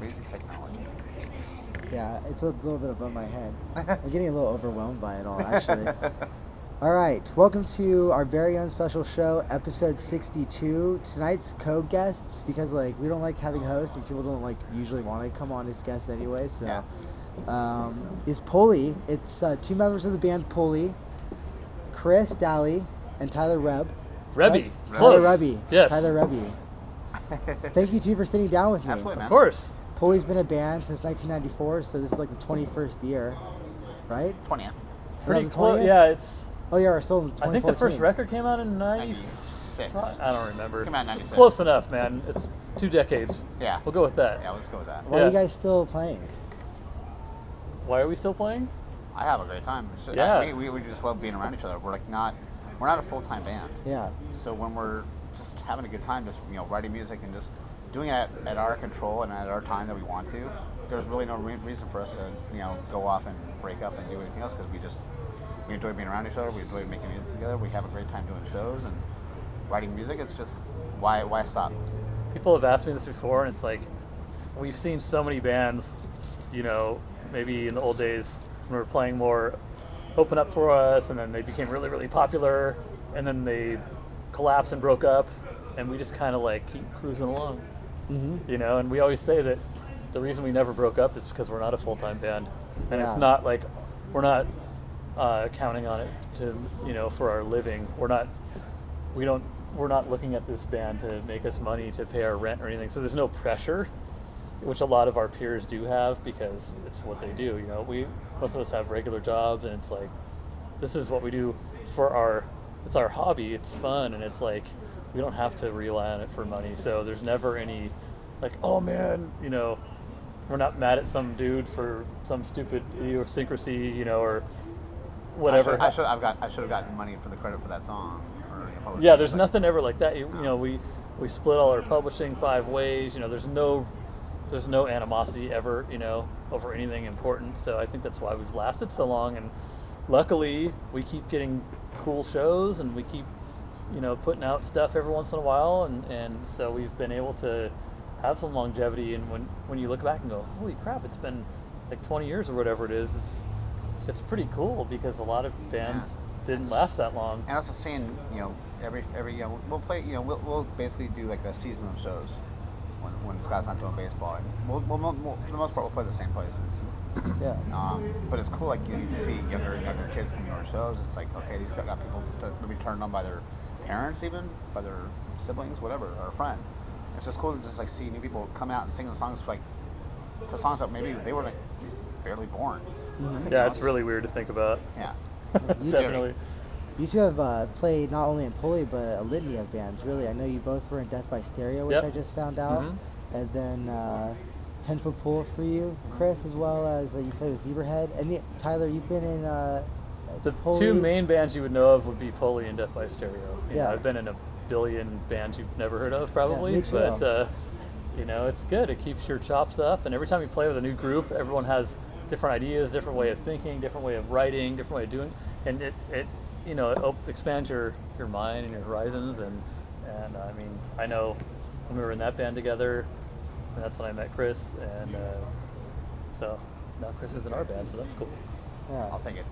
crazy technology. Yeah, it's a little bit above my head. I'm getting a little overwhelmed by it all, actually. All right, welcome to our very own special show, episode 62. Tonight's co-guests, because like we don't like having hosts and people don't like usually want to come on as guests anyway. So, is Pulley. It's two members of the band Pulley, Chris Dalley and Tyler Rebbe. Rebbe, Right? close. Tyler Rebbe. Yes. Tyler Rebbe. So thank you two for sitting down with me. Absolutely, man. Of course. Pulley's been a band since 1994, so this is like the 21st year, right? 20th. Pretty the close. 20th? Yeah, it's. Oh yeah, we're still in 2014. I think the first record came out in 96. I don't remember. Came out in 96. Close enough, man. It's 2 decades. Yeah. We'll go with that. Yeah, let's go with that. Why are you guys still playing? Why are we still playing? I have a great time. Yeah. We just love being around each other. We're not a full-time band. Yeah. So when we're just having a good time, just writing music and just doing it at our control and at our time that we want to, there's really no reason for us to go off and break up and do anything else, because we enjoy being around each other. We enjoy making music together. We have a great time doing shows and writing music. It's just why stop? People have asked me this before, and it's like, we've seen so many bands, maybe in the old days when we were playing more, open up for us, and then they became really, really popular, and then they collapsed and broke up, and we just kind of like keep cruising along. Mm-hmm. And we always say that the reason we never broke up is because we're not a full-time band, and it's not like we're not counting on it to for our living. We're not looking at this band to make us money to pay our rent or anything, so there's no pressure, which a lot of our peers do have, because it's what they do. Most of us have regular jobs, and it's like, this is what we do it's our hobby, it's fun, and it's like, we don't have to rely on it for money. So there's never any like, oh man, we're not mad at some dude for some stupid idiosyncrasy, or whatever. I should have gotten money for the credit for that song. Yeah, there's nothing ever like that. We split all our publishing 5 ways. There's no animosity ever, over anything important. So I think that's why we've lasted so long, and luckily we keep getting cool shows, and we keep putting out stuff every once in a while, and so we've been able to have some longevity. And when you look back and go, holy crap, it's been like 20 years or whatever it is, it's pretty cool, because a lot of bands didn't last that long. And also seeing every we'll play we'll basically do like a season of shows when Scott's not doing baseball, and we'll for the most part we'll play the same places. Yeah. But it's cool, like you see younger kids coming to our shows. It's like, okay, these got people to be turned on by their parents, even by their siblings, whatever, or a friend. It's just cool to just like see new people come out and sing the songs to songs that maybe they were like barely born. Mm-hmm. Yeah, it's really weird to think about. Yeah. Definitely. You two have played not only in Pulley, but a litany of bands, really. I know you both were in Death by Stereo, which I just found out. Mm-hmm. And then 10 Foot Pool for you, Chris, as well as you played with Zebrahead. And Tyler, you've been in the Pulley. 2 main bands you would know of would be Pulley and Death by Stereo. I've been in a billion bands you've never heard of, probably. Me too. But it's good. It keeps your chops up, and every time you play with a new group, everyone has different ideas, different way of thinking, different way of writing, different way of doing, and it expands your mind and your horizons. And I mean, I know when we were in that band together, and that's when I met Chris, and so now Chris is in our band, so that's cool. Yeah. I'll take it.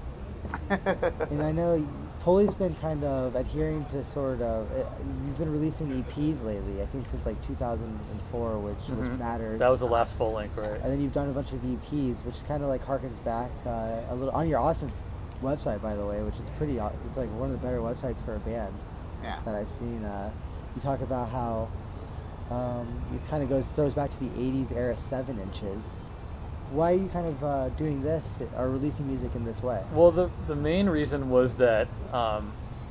And I know Pulley's been kind of adhering to you've been releasing EPs lately, I think since like 2004, which matters. That was the last full length, right? And then you've done a bunch of EPs, which kind of like harkens back a little on your awesome website, by the way, which is it's like one of the better websites for a band that I've seen. You talk about how it kind of throws back to the 80s era 7 inches. Why are you kind of doing this or releasing music in this way? Well, the main reason was that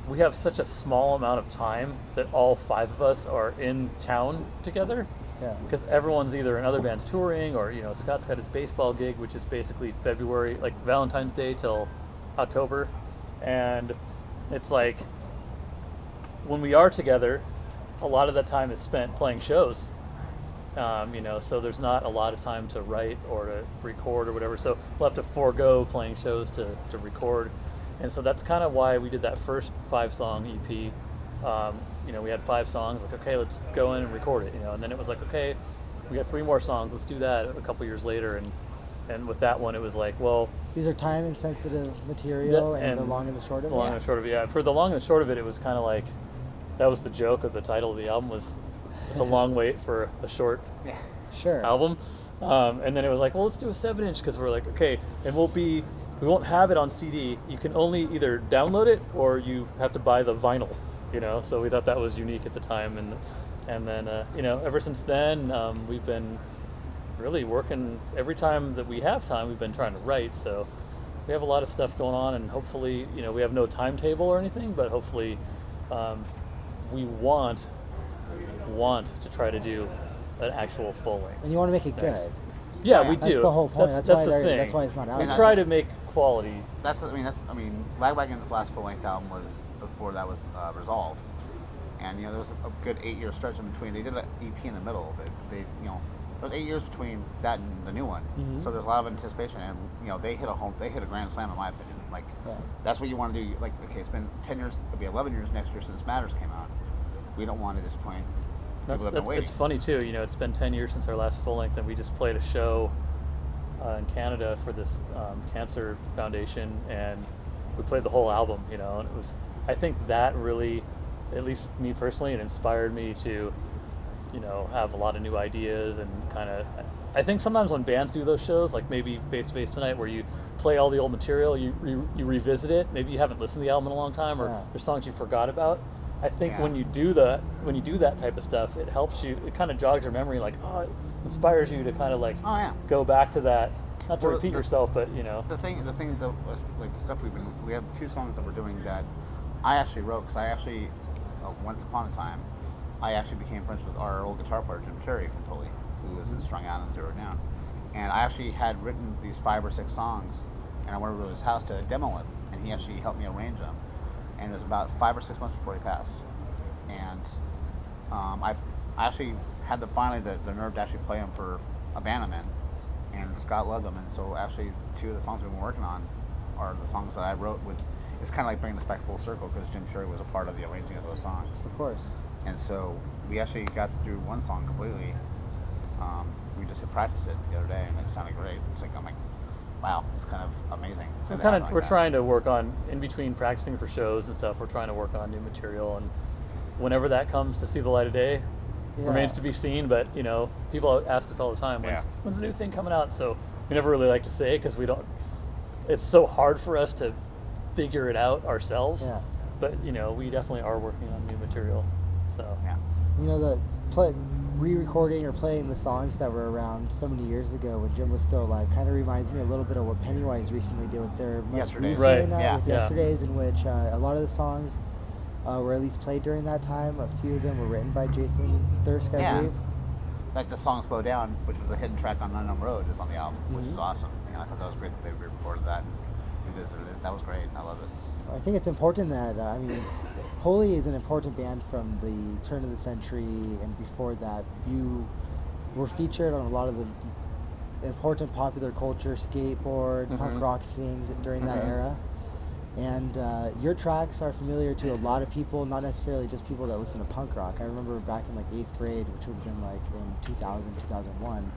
we have such a small amount of time that all 5 of us are in town together. Yeah. Because everyone's either in other bands touring, or Scott's got his baseball gig, which is basically February, like Valentine's Day till October, and it's like when we are together, a lot of that time is spent playing shows. So there's not a lot of time to write or to record or whatever. So we'll have to forego playing shows to record. And so that's kind of why we did that first 5-song EP. We had 5 songs, like, okay, let's go in and record it, And then it was like, okay, we got 3 more songs. Let's do that a couple years later. And with that one, it was like, well, these are time insensitive material and the long and the short of it. The long and the short of it, yeah. For the long and the short of it, it was kind of like, that was the joke of the title of the album was, it's a long wait for a short Sure. album. And then it was like, well, let's do a 7-inch, because we're like, okay, and we won't have it on CD. You can only either download it or you have to buy the vinyl, you know. So we thought that was unique at the time, and then you know, ever since then, we've been really working. Every time that we have time, we've been trying to write. So we have a lot of stuff going on, and hopefully, you know, we have no timetable or anything, but hopefully, we want to try to do an actual full length. And you want to make it Nice. good. Yeah, we do. That's the whole point. That's why the thing. that's why it's not out. We yet. try to make quality. I mean, Lagwagon's last full-length album was before that was Resolve, and you know there was a good 8-year stretch in between. They did an EP in the middle. They you know, there was 8 years between that and the new one, so there's a lot of anticipation, and you know they hit a grand slam in my opinion. Like that's what you want to do. Like, okay, it's been 10 years, it'll be 11 years next year since Matters came out. We don't want to disappoint. It's funny too. You know, it's been 10 years since our last full length, and we just played a show in Canada for this cancer foundation, and we played the whole album. You know, and it was. I think that really, at least me personally, it inspired me to, you know, have a lot of new ideas and kind of. I think sometimes when bands do those shows, like maybe Face to Face Tonight, where you play all the old material, you revisit it. Maybe you haven't listened to the album in a long time, or there's songs you forgot about. I think when you do that type of stuff, it helps you. It kind of jogs your memory, like it inspires you to kind of like go back to that. Not to repeat yourself, but you know. The thing that was like the stuff we have 2 songs that we're doing that I actually wrote, because I actually once upon a time I actually became friends with our old guitar player Jim Cherry from Pulley, who was in Strung Out and Zero Down, and I actually had written these 5 or 6 songs, and I went over to his house to demo it, and he actually helped me arrange them. And it was about 5 or 6 months before he passed, and I actually had finally the nerve to actually play him for a band I'm in, and Scott loved them, and so actually 2 of the songs we've been working on are the songs that I wrote with. It's kind of like bringing this back full circle, because Jim Cherry was a part of the arranging of those songs. Of course. And so we actually got through one song completely. We just had practiced it the other day, and it sounded great. It's like, I'm like, wow, it's kind of amazing. So we're trying to work on, in between practicing for shows and stuff, we're trying to work on new material, and whenever that comes to see the light of day, remains to be seen. But you know, people ask us all the time, when's the new thing coming out? So we never really like to say it, because we don't. It's so hard for us to figure it out ourselves. Yeah. But you know, we definitely are working on new material. So you know, re-recording or playing the songs that were around so many years ago when Jim was still alive kind of reminds me a little bit of what Pennywise recently did with their most recent with Yesterdays, in which a lot of the songs were at least played during that time. A few of them were written by Jason Thirsk, I believe. Like the song "Slow Down," which was a hidden track on Unknown Road, is on the album, which is awesome. You know, I thought that was great that they re-recorded that and revisited it. That was great. I love it. I think it's important that I mean, Pulley is an important band from the turn of the century, and before that, you were featured on a lot of the important popular culture, skateboard, punk rock things during that era. And your tracks are familiar to a lot of people, not necessarily just people that listen to punk rock. I remember back in like 8th grade, which would have been like in 2000, 2001,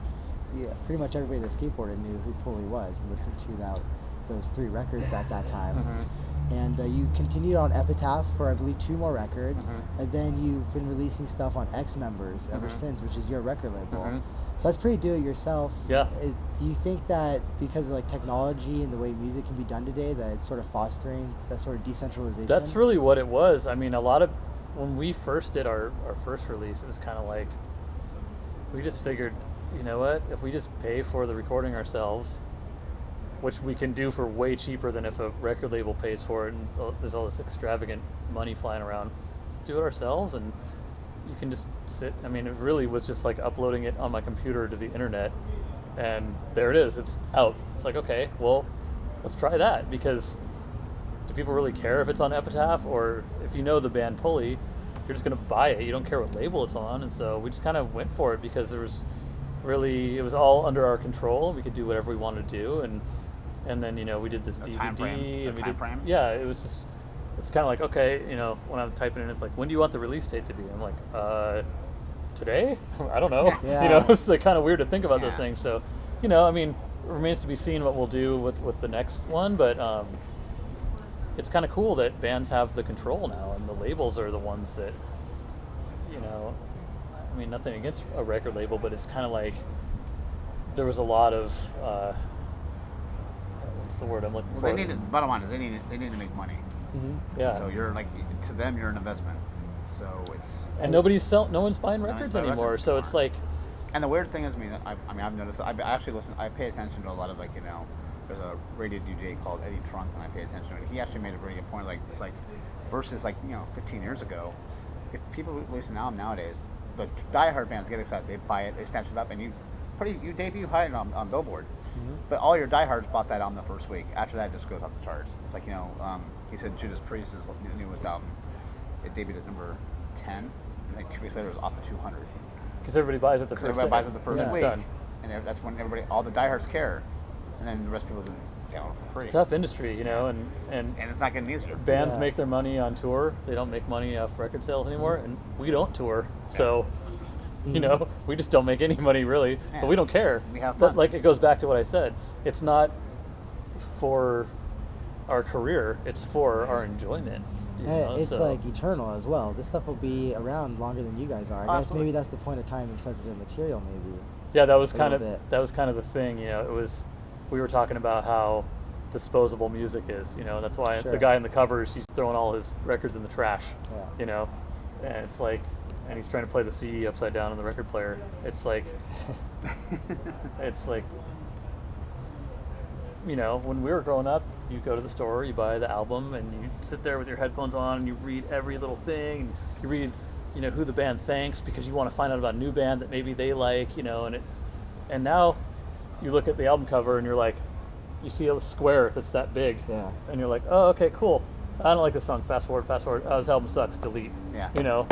pretty much everybody that skateboarded knew who Pulley was and listened to those 3 records at that time. And you continued on Epitaph for, I believe, 2 more records, and then you've been releasing stuff on X Members ever since, which is your record label. So that's pretty do-it-yourself. Yeah. Do you think that because of like technology and the way music can be done today, that it's sort of fostering that sort of decentralization? That's really what it was. I mean, a lot of when we first did our first release, it was kind of like we just figured, you know what, if we just pay for the recording ourselves, which we can do for way cheaper than if a record label pays for it, and so there's all this extravagant money flying around. Let's do it ourselves, and you can just sit. I mean, it really was just like uploading it on my computer to the internet, and there it is. It's out. It's like, okay, well, let's try that, because do people really care if it's on Epitaph? Or if you know the band Pulley, you're just going to buy it. You don't care what label it's on. And so we just kind of went for it, because it was all under our control. We could do whatever we wanted to do, and then, you know, we did this DVD, and we did, it was just, it's kind of like, okay, you know, when I'm typing in, it's like, when do you want the release date to be? I'm like, today? I don't know. Yeah. You know, it's like kind of weird to think about those Yeah. things. So, you know, I mean, it remains to be seen what we'll do with the next one, but it's kind of cool that bands have the control now, and the labels are the ones that, you know, I mean, nothing against a record label, but it's kind of like there was a lot of what's the word I'm looking Well, for? the bottom line is they need to make money. Yeah. So you're like, to them, you're an investment. So it's, And no one's buying No one's records buying anymore. records, So come it's on. like, and the weird thing is, I've noticed, I actually I pay attention to a lot of, like, you know, there's a radio DJ called Eddie Trunk, and I pay attention to it. He actually made a very good point, like, it's like, versus, like, you know, 15 years ago, if people release an album nowadays, the diehard fans get excited, they buy it, they snatch it up, and you debut high on Billboard. But all your diehards bought that album the first week. After that, it just goes off the charts. It's like, you know, he said Judas Priest's newest album, it debuted at number 10, and like 2 weeks later it was off the 200. because everybody buys it the first Everybody day. buys it the first It's week, done. and that's when all the diehards care, and then the rest of people just get on for free. It's a tough industry, you know, and And it's not getting easier. bands Yeah. make their money on tour. They don't make money off record sales anymore, and we don't tour. So, you know, we just don't make any money really, Yeah. but we don't care. We have But fun. like, it goes back to what I said. It's not for our career. It's for our enjoyment. You know, It's so- like eternal as well. This stuff will be around longer than you guys are. I guess Absolutely. maybe that's the point of time in sensitive material. Maybe. Yeah, that was a kind of little bit. the thing. You know, we were talking about how disposable music is. You know, that's why Sure. the guy in the covers, he's throwing all his records in the trash. Yeah. You know, and it's like, and he's trying to play the CD upside down on the record player. It's like, you know, when we were growing up, you go to the store, you buy the album, and you sit there with your headphones on, and you read every little thing. And you read, you know, who the band thanks because you want to find out about a new band that maybe they like, you know. And now you look at the album cover and you're like, you see a square that's that big, Yeah. and you're like, oh, okay, cool. I don't like this song. Fast forward. Oh, this album sucks. Delete. Yeah. You know,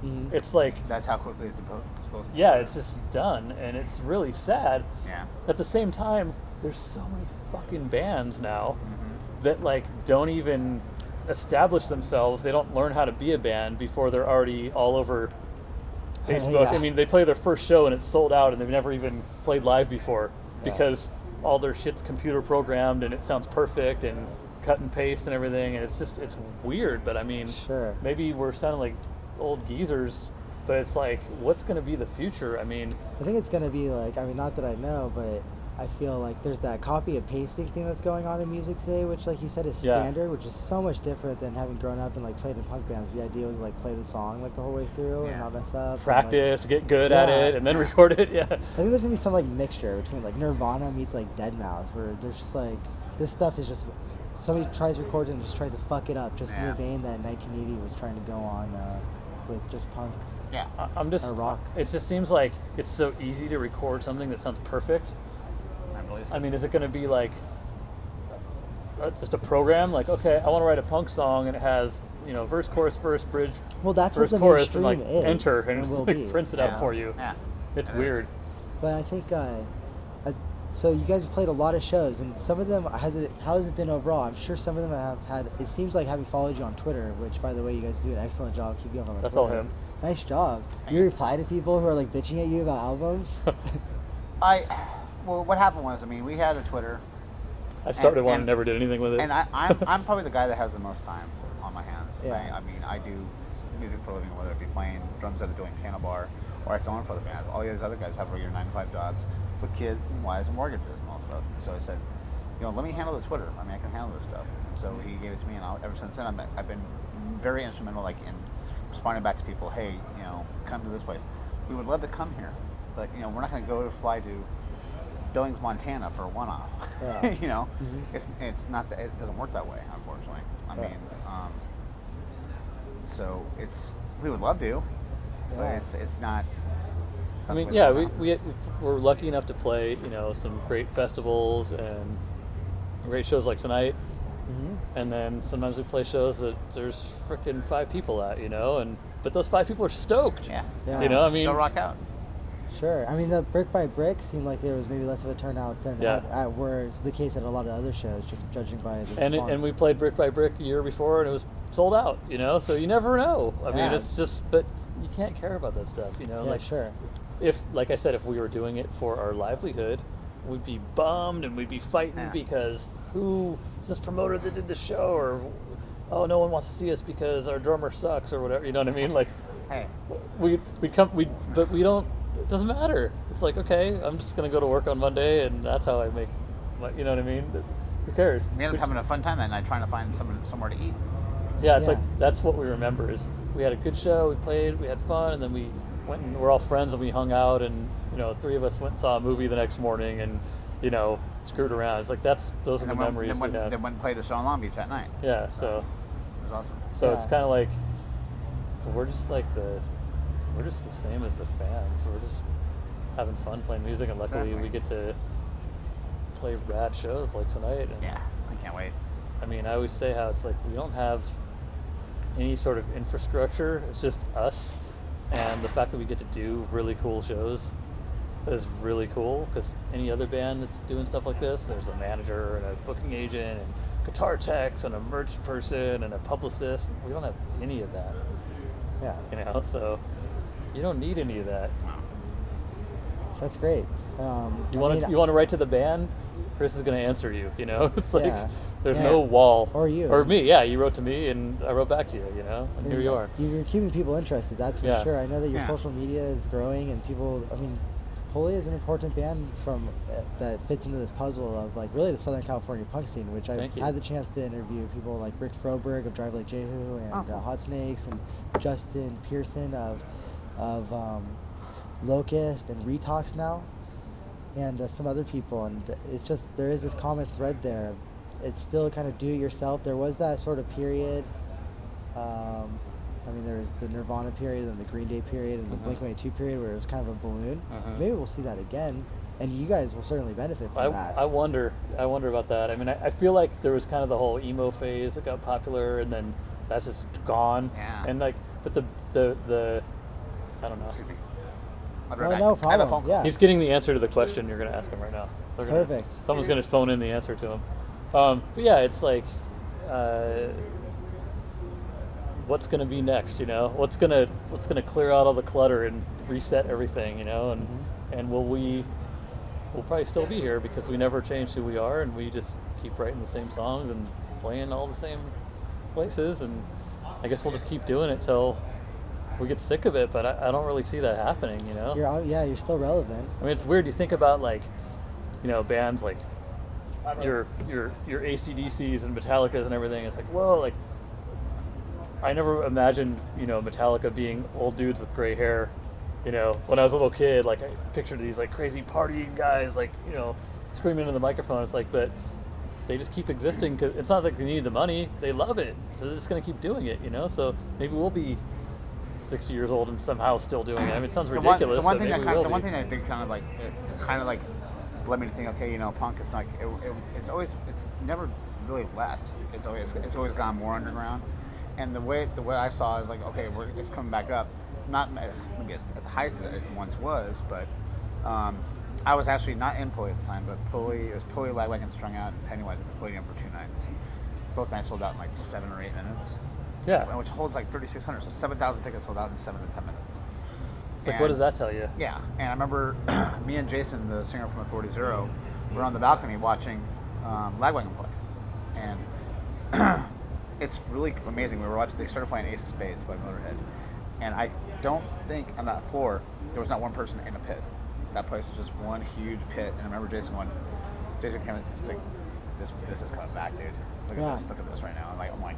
Mhm. it's like, That's how quickly it's supposed to be. yeah, it's just done, and it's really sad. Yeah. At the same time, there's so many fucking bands now Mm-hmm. that like don't even establish themselves. They don't learn how to be a band before they're already all over Facebook. Yeah. I mean, they play their first show and it's sold out, and they've never even played live before Yeah. because all their shit's computer programmed and it sounds perfect and cut and paste and everything, and it's weird. But I mean, Sure. maybe we're sounding like old geezers, but it's like, what's going to be the future? I mean, I think it's gonna be like, I mean, not that I know, but I feel like there's that copy and pasting thing that's going on in music today, which, like you said, is Yeah. standard, which is so much different than having grown up and like played in punk bands. The idea was like play the song like the whole way through and Yeah. not mess up. and, like, practice, get good at Yeah. it, and then record it. Yeah. I think there's gonna be some like mixture between like Nirvana meets like Deadmau5, where there's just like this stuff is just somebody tries to record it and just tries to fuck it up, just in Yeah. the vein that 1980 was trying to go on with just punk. Yeah. I'm just. Or rock. It just seems like it's so easy to record something that sounds perfect. I believe so. I mean, is it going to be like just a program? Like, okay, I want to write a punk song, and it has, you know, verse, chorus, bridge, Well, that's what verse, the chorus, and like mainstream is enter, and and it will just like be. prints it Yeah. out for you. Yeah. It's It is. weird. But I think, so you guys have played a lot of shows, and some of them, how has it been overall? I'm sure some of them have had, it seems like having followed you on Twitter, which, by the way, you guys do an excellent job keeping up on the That's all Twitter. him. Nice job. You reply to people who are like bitching at you about albums? Well, what happened was, I mean, we had a Twitter, I started one and- and never did anything with it. and I'm probably the guy that has the most time on my hands. Yeah. I mean, I do music for a living, whether it be playing drums at a doing piano bar, or I fill in for the bands. All these other guys have regular 9-to-5 jobs with kids and wives and mortgages and all stuff. So I said, you know, let me handle the Twitter. I mean, I can handle this stuff. And so he gave it to me, and ever since then, I've been very instrumental, like in responding back to people. Hey, you know, come to this place. We would love to come here, but you know, we're not going to go to fly to Billings, Montana for a one-off. Yeah. You know, Mhm. it's not that, it doesn't work that way, unfortunately. I Yeah. mean, so we would love to, but Yeah. it's not. it's not I the mean, way yeah, the we process. we're lucky enough to play, you know, some great festivals and great shows like tonight. Mhm. And then sometimes we play shows that there's freaking 5 people at, you know, but those 5 people are stoked. Yeah. Yeah. You know, I mean, Still rock out. Sure. I mean, the Brick by Brick seemed like there was maybe less of a turnout than Yeah. whereas the case at a lot of other shows, just judging by the and response. we played Brick by Brick a year before, and it was sold out, you know, so you never know. I mean, Yeah. it's just, but you can't care about that stuff, you know. Yeah, like sure. if, like I said, if we were doing it for our livelihood, we'd be bummed and we'd be fighting because who is this promoter that did the show, or oh, no one wants to see us because our drummer sucks or whatever. You know what I mean? Like, Hey, but we don't. It doesn't matter. It's like, okay, I'm just gonna go to work on Monday, and that's how I make. You know what I mean? Who cares? we ended up having a fun time that night trying to find somewhere to eat. Yeah, it's Yeah. like that's what we remember is we had a good show, we played, we had fun, and then we went and we're all friends and we hung out, and you know, 3 of us went and saw a movie the next morning, and you know, screwed around. It's like those are the memories we have. Then went and played a show in Long Beach that night. Yeah, so It was awesome. so it's Yeah. kind of like we're just the same as the fans. We're just having fun playing music, and luckily Exactly. we get to play rad shows like tonight. And Yeah, I can't wait. I mean, I always say how it's like we don't have any sort of infrastructure. It's just us, and the fact that we get to do really cool shows is really cool. Because any other band that's doing stuff like this, there's a manager and a booking agent and guitar techs and a merch person and a publicist. We don't have any of that, Yeah, you know. So you don't need any of that. that's great. You want to write to the band? Chris is going to answer you. You know, it's like Yeah. there's Yeah. no wall. Or you. Or me. Yeah, you wrote to me and I wrote back to you. You know, and here you are. You're keeping people interested, that's for Yeah. sure. I know that your Yeah. social media is growing, and people. I mean, Pulley is an important band from that fits into this puzzle of like really the Southern California punk scene, which I've Thank you. had the chance to interview people like Rick Froberg of Drive Like Jehu and Oh. Hot Snakes, and Justin Pearson of Locust and Retox now, and some other people, and it's just there is this common thread there. It's still kind of do-it-yourself. There was that sort of period. I mean, there was the Nirvana period and the Green Day period and the Blink-182 period where it was kind of a balloon. Maybe we'll see that again, and you guys will certainly benefit from that. I wonder about that. I mean, I feel like there was kind of the whole emo phase that got popular, and then that's just gone. Yeah. And like, but the I don't know. Excuse me. I'll be Oh, right no back. I have a problem. phone call. Yeah. He's getting the answer to the question you're going to ask him right now. Perfect. Someone's going to phone in the answer to him. But yeah, it's like, what's going to be next? You know, what's going to clear out all the clutter and reset everything? You know, and we'll probably still be here because we never changed who we are, and we just keep writing the same songs and playing all the same places, and I guess we'll just keep doing it till we get sick of it. But I don't really see that happening. You know. You're still relevant. I mean, it's weird. You think about like, you know, bands like your AC/DCs and Metallicas and everything. It's like, whoa, like I never imagined, you know, Metallica being old dudes with gray hair. You know, when I was a little kid, like I pictured these like crazy partying guys, like, you know, screaming into the microphone. It's like, but they just keep existing because it's not like they need the money. They love it, so they're just gonna keep doing it. You know, so maybe we'll be 60 years old and somehow still doing it. I mean, it sounds ridiculous. The one but thing maybe that we will the one be. thing that did kind of like led me to think, okay, you know, punk is like it's never really left. It's always gone more underground. And the way I saw is like, okay, it's coming back up, not as maybe as at the heights that it once was, but I was actually not in Pulley at the time, but it was Pulley, Lagwagon, Strung Out, and Pennywise at the Palladium for 2 nights. Both nights sold out in like 7 or 8 minutes. Yeah. Which holds like 3,600, so 7,000 tickets sold out in 7 to 10 minutes. It's like, what does that tell you? Yeah, and I remember me and Jason, the singer from Authority Zero, were on the balcony watching Lagwagon play, and it's really amazing. They started playing Ace of Spades by Motorhead, and I don't think on that floor there was not one person in a pit. That place was just one huge pit, and I remember Jason came in, he's like, this is coming back, dude. Look at this right now. I'm like,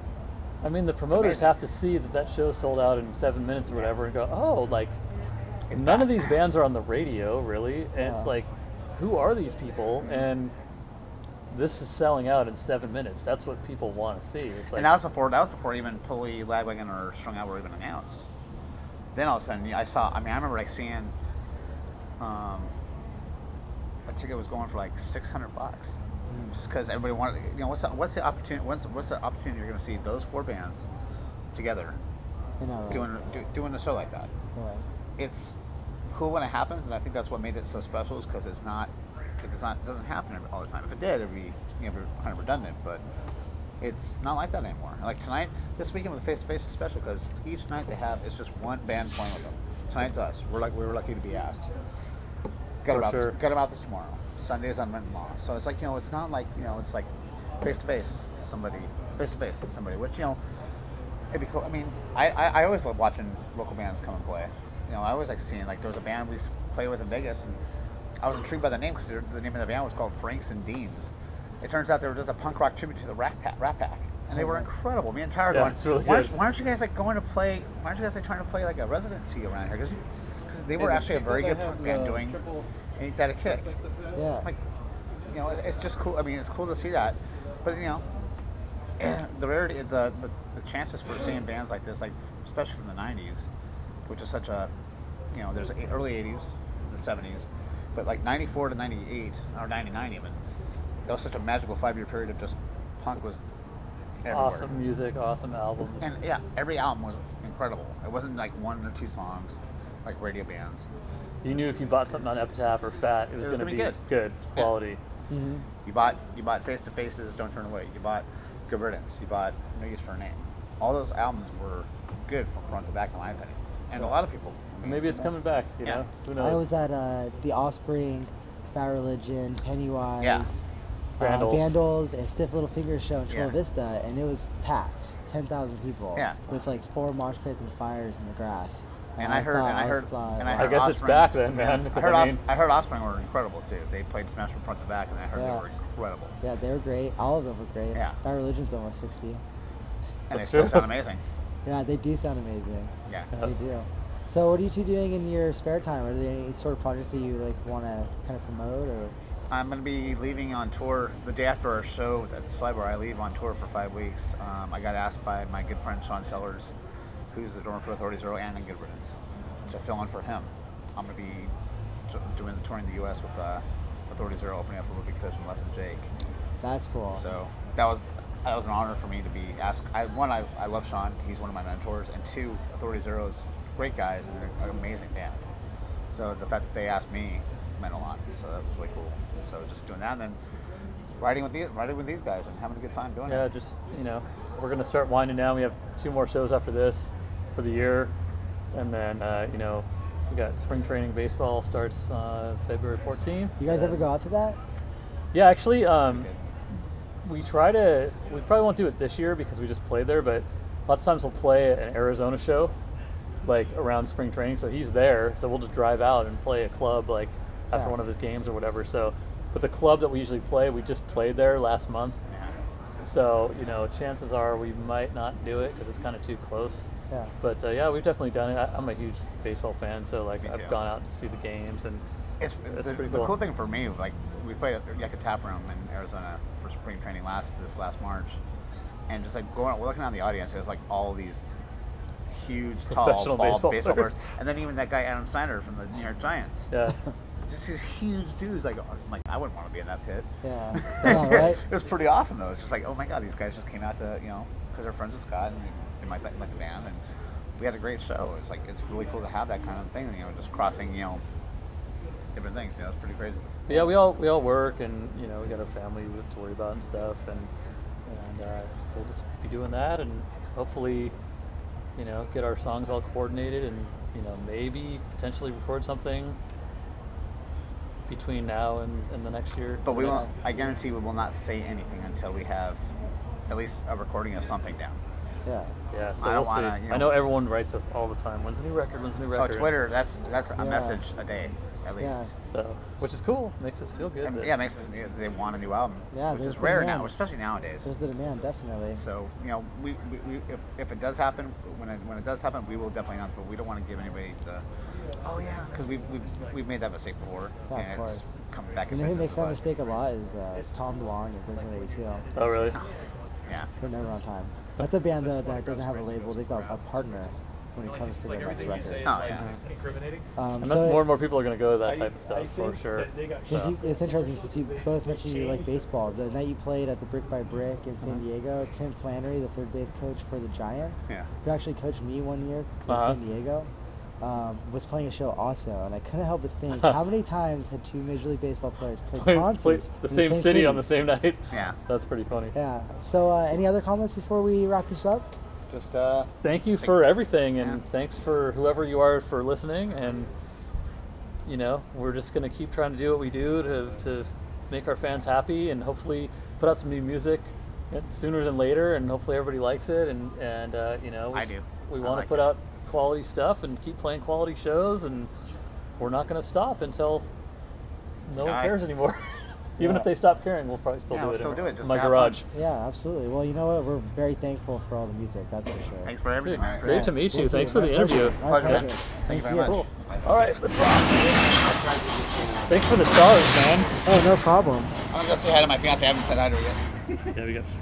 I mean, the promoters amazing. have to see that show sold out in 7 minutes or whatever, and go, oh, like, It's none back. of these bands are on the radio, really. And it's Yeah. like, who are these people? And this is selling out in 7 minutes. That's what people want to see. It's like, and that was before even Pulley, Lagwagon, or Strung Out were even announced. Then all of a sudden, I remember like seeing, a ticket was going for like $600, just because everybody wanted. You know, what's the opportunity? What's the opportunity you're going to see those 4 bands together You know, doing a show like that? right. It's cool when it happens, and I think that's what made it so special, is because it doesn't happen all the time. If it did, it'd be kind of redundant. But It's not like that anymore. Like tonight, this weekend with Face to Face is special because each night they have is just one band playing with them. Tonight's us. We were lucky to be asked. Got about this tomorrow. Sunday's unwritten law. So it's like, you know, it's not like, you know, it's like face to face somebody, which, you know, it'd be cool. I mean, I always love watching local bands come and play. You know, I always like seeing, like, there was a band we played with in Vegas, and I was intrigued by the name because the name of the band was called Franks and Deans. It turns out they were just a punk rock tribute to the Rat Pack, and they were incredible. Me and Tyler going, it's really why aren't you guys like going to play? Why aren't you guys like trying to play like a residency around here? Because they were actually a very good punk band doing Ain't That a Kick? Yeah. Like, you know, it's just cool. I mean, it's cool to see that, but you know, the rarity, the chances for seeing bands like this, like especially from the '90s, which is such a, you know, there's early '80s, the '70s, but like '94 to '98 or '99 even. That was such a magical 5-year period of just punk was everywhere. Awesome music, awesome albums. And yeah, every album was incredible. It wasn't like 1 or 2 songs like radio bands. You knew if you bought something on Epitaph or Fat, it was going to be good quality. Yeah. Mm-hmm. You bought Face to Faces, Don't Turn Away. You bought Good Riddance. You bought No Use for a Name. All those albums were good from front to back, in my opinion. And a lot of people. I mean, Maybe it's coming back, you know? Who knows? I was at The Offspring, Bad Religion, Pennywise, Vandals, and Stiff Little Fingers show in Chula Vista, and it was packed, 10,000 people, with like 4 mosh pits and fires in the grass. And I guess it's back then, man. I heard Offspring were incredible too. They played Smash from front to back, and I heard they were incredible. Yeah, they were great. All of them were great. Yeah. Bad Religion's almost 60. And they still sound amazing. Yeah, they do sound amazing. Yeah. They do. So what are you two doing in your spare time? Are there any sort of projects that you like want to kind of promote, or? I'm going to be leaving on tour the day after our show at the Slibar. I leave on tour for 5 weeks. I got asked by my good friend Sean Sellers, who's the drummer for Authority Zero and in Good Riddance, to fill in for him. I'm going to be doing the touring the U.S. with Authority Zero, opening up for Big Fish and Less Than Jake. That's cool. So that was an honor for me to be asked. I love Sean. He's one of my mentors. And 2, Authority Zero is great guys and they're an amazing band. So the fact that they asked me meant a lot. So that was really cool. And so just doing that, and then writing with these guys and having a good time doing it. Yeah, just, you know, we're going to start winding down. We have 2 more shows after this for the year. And then, you know, we got spring training baseball starts February 14th. You guys ever go out to that? Yeah, actually, we probably won't do it this year because we just played there, but lots of times we'll play an Arizona show, like around spring training. So he's there, so we'll just drive out and play a club like after one of his games or whatever. So, but the club that we usually play, we just played there last month. So, you know, chances are we might not do it because it's kind of too close. Yeah. But yeah, we've definitely done it. I'm a huge baseball fan, so like I've gone out to see the games, and it's pretty cool. The cool thing for me, like we played at Yucca Tap Room in Arizona for spring training this last March, and just like looking around the audience, it was like all these huge, tall, bald baseball players, and then even that guy Adam Snyder from the New York Giants. Yeah. Just these huge dudes, like I wouldn't want to be in that pit. Yeah. Right? It was pretty awesome though. It's just like, oh my god, these guys just came out to, you know, because they're friends with Scott and they like the band, and we had a great show. It's like, it's really cool to have that kind of thing, you know, just crossing, you know, different things. You know, it's pretty crazy. But yeah, we all work, and you know, we got our families to worry about and stuff, and so we'll just be doing that, and hopefully, you know, get our songs all coordinated, and you know, maybe potentially record something between now and the next year. But we won't. I guarantee we will not say anything until we have at least a recording of something down. Yeah. Yeah. So I don't want to. You know, I know everyone writes us all the time. When's the new record? When's the new record? Oh, Twitter. That's a message a day at least. Yeah. So, which is cool. Makes us feel good. And, yeah, makes us. They want a new album. Yeah, which is rare now, especially nowadays. There's the demand, definitely. So you know, we if it does happen, when it does happen, we will definitely announce. But we don't want to give anybody the. Oh yeah, because we've made that mistake before, and it's come back. You know who makes that mistake a lot is Tom DeLonge and Blink-182. Oh really? Yeah. They're never on time. That's a band that doesn't have a label. They've got a partner when it comes to their next record. Oh yeah. And more and more people are going to go to that type of stuff for sure. It's interesting since you both mentioned you like baseball. The night you played at the Brick by Brick in San Diego, Tim Flannery, the third base coach for the Giants, who actually coached me one year in San Diego. was playing a show also, and I couldn't help but think, how many times had two Major League Baseball players played concerts the in same city on the same night? Yeah. That's pretty funny. Yeah. So, any other comments before we wrap this up? Just Thank you for everything, and Yeah. thanks for whoever you are for listening. And you know, we're just gonna keep trying to do what we do to make our fans happy, and hopefully put out some new music sooner than later, and hopefully everybody likes it. And you know, I do. We I want like to put it. out quality stuff and keep playing quality shows, and we're not going to stop until no one cares anymore. Even if they stop caring, we'll probably still do we'll it. still do it, just in my to have garage. fun. Yeah, absolutely. Well, you know what? We're very thankful for all the music. That's for sure. Thanks for everything, man. Great to meet you. Thank Thanks you. for My the pleasure. interview. My Pleasure. pleasure. Thank you very much. Cool. All right, let's rock. Thanks for the stars, man. Oh, no problem. I'm gonna go say hi to my fiance. I haven't said hi to her yet. Yeah, we got